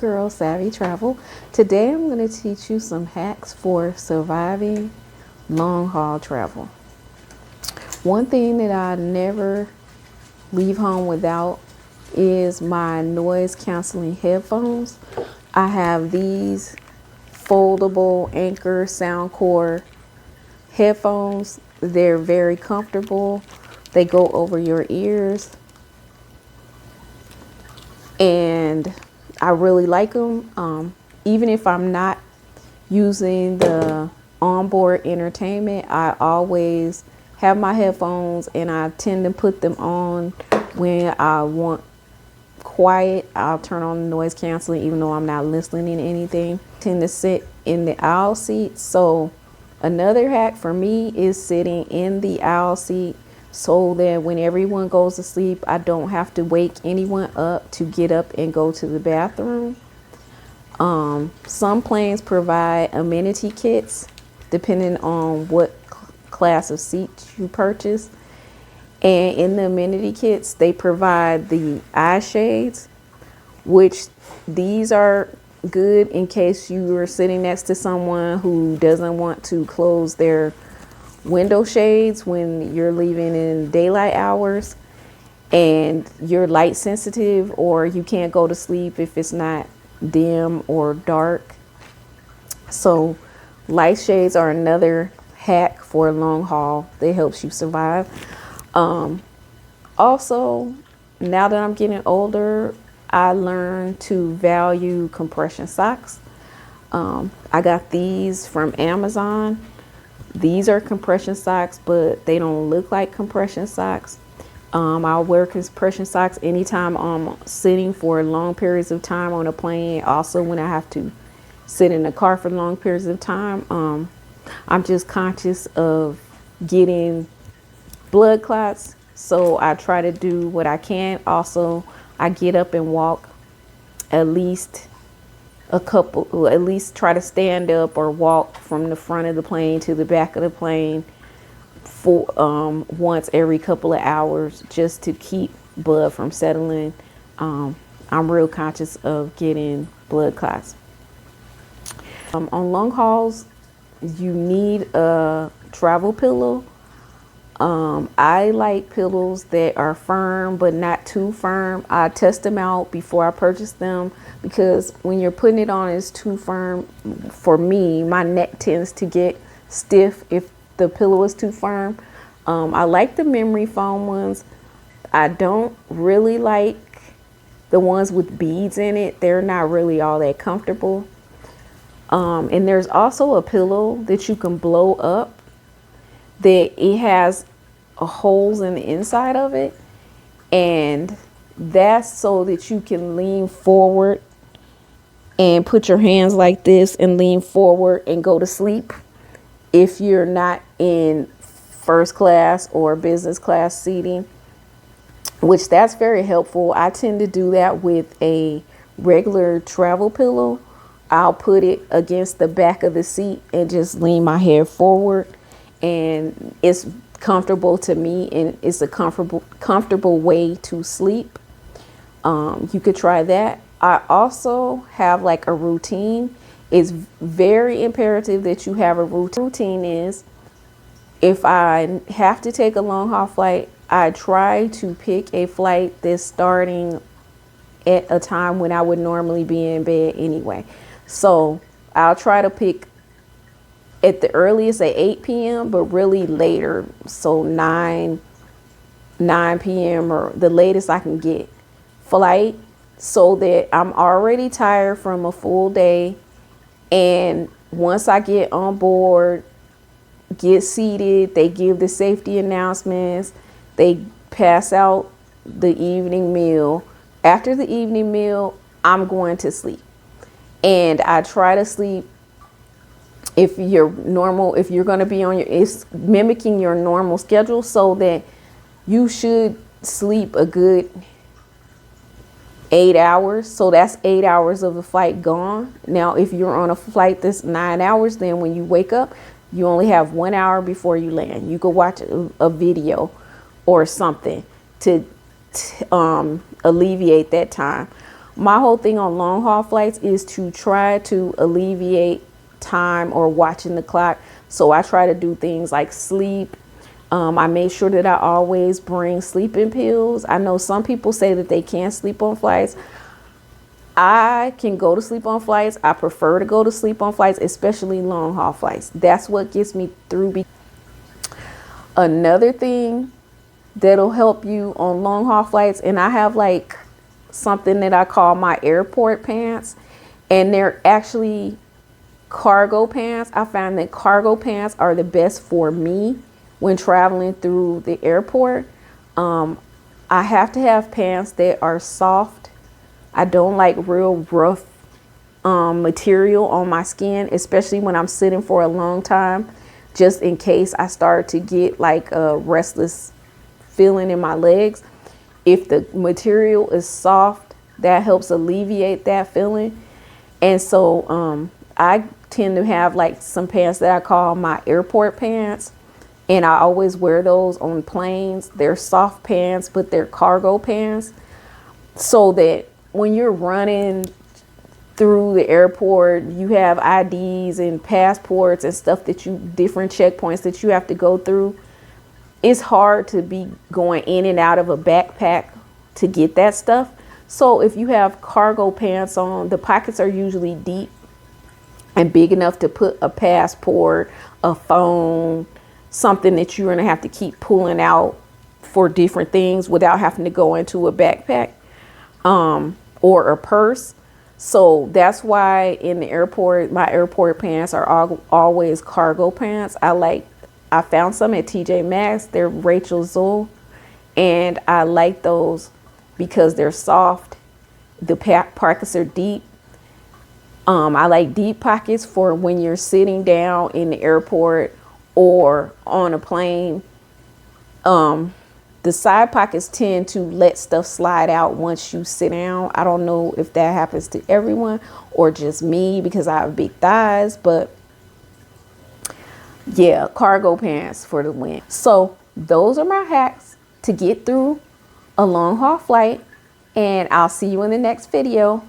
girl, Savvy Travel. Today I'm going to teach you some hacks for surviving long haul travel. One thing that I never leave home without is my noise canceling headphones. I have these foldable Anchor Soundcore headphones. They're very comfortable. They go over your ears. And I really like them. Even if I'm not using the onboard entertainment, I always have my headphones and I tend to put them on when I want quiet. I'll turn on the noise canceling even though I'm not listening to anything. I tend to sit in the aisle seat. So another hack for me is sitting in the aisle seat so that when everyone goes to sleep, I don't have to wake anyone up to get up and go to the bathroom. Some planes provide amenity kits depending on what class of seat you purchase. And in the amenity kits, they provide the eye shades, which these are good in case you are sitting next to someone who doesn't want to close their window shades when you're leaving in daylight hours and you're light sensitive, or you can't go to sleep if it's not dim or dark. So light shades are another hack for a long haul that helps you survive. Also, now that I'm getting older, I learned to value compression socks. I got these from Amazon. These are compression socks, but they don't look like compression socks. I'll wear compression socks anytime I'm sitting for long periods of time on a plane. Also, when I have to sit in the car for long periods of time. I'm just conscious of getting blood clots, so I try to do what I can. Also, I get up and walk at least try to stand up or walk from the front of the plane to the back of the plane for once every couple of hours, just to keep blood from settling. I'm real conscious of getting blood clots. On long hauls, you need a travel pillow. I like pillows that are firm but not too firm. I test them out before I purchase them, because when you're putting it on, it's too firm. For me, my neck tends to get stiff if the pillow is too firm. I like the memory foam ones. I don't really like the ones with beads in it. They're not really all that comfortable. And there's also a pillow that you can blow up that it has holes in the inside of it, and that's so that you can lean forward and put your hands like this and lean forward and go to sleep if you're not in first class or business class seating, which that's very helpful. I tend to do that with a regular travel pillow. I'll put it against the back of the seat and just lean my head forward, and it's comfortable to me, and it's a comfortable way to sleep. You could try that. I also have like a routine. It's very imperative that you have a routine. Routine is, if I have to take a long haul flight, I try to pick a flight that's starting at a time when I would normally be in bed anyway. So I'll try to pick at the earliest at 8 p.m., but really later, so 9 p.m. or the latest I can get flight, so that I'm already tired from a full day. And once I get on board, get seated, they give the safety announcements, they pass out the evening meal. After the evening meal, I'm going to sleep. And I try to sleep, if you're going to be on it's mimicking your normal schedule, so that you should sleep a good 8 hours. So that's 8 hours of the flight gone. Now, if you're on a flight that's 9 hours, then when you wake up, you only have 1 hour before you land. You could watch a video or something to alleviate that time. My whole thing on long haul flights is to try to alleviate time or watching the clock. So I try to do things like sleep. I make sure that I always bring sleeping pills. I know some people say that they can't sleep on flights. I can go to sleep on flights. I prefer to go to sleep on flights, especially long haul flights. That's what gets me through. Another thing that'll help you on long haul flights, and I have like something that I call my airport pants, and they're actually cargo pants. I find that cargo pants are the best for me when traveling through the airport. I have to have pants that are soft. I don't like real rough material on my skin, especially when I'm sitting for a long time, just in case I start to get like a restless feeling in my legs. If the material is soft, that helps alleviate that feeling. And so I tend to have like some pants that I call my airport pants. And I always wear those on planes. They're soft pants, but they're cargo pants. So that when you're running through the airport, you have IDs and passports and stuff different checkpoints that you have to go through. It's hard to be going in and out of a backpack to get that stuff. So if you have cargo pants on, the pockets are usually deep and big enough to put a passport, a phone, something that you're going to have to keep pulling out for different things without having to go into a backpack or a purse. So that's why in the airport, my airport pants are always cargo pants. I found some at TJ Maxx. They're Rachel Zoe, and I like those because they're soft. The pockets are deep. I like deep pockets for when you're sitting down in the airport or on a plane. The side pockets tend to let stuff slide out once you sit down. I don't know if that happens to everyone or just me because I have big thighs, but yeah, cargo pants for the win. So those are my hacks to get through a long haul flight, and I'll see you in the next video.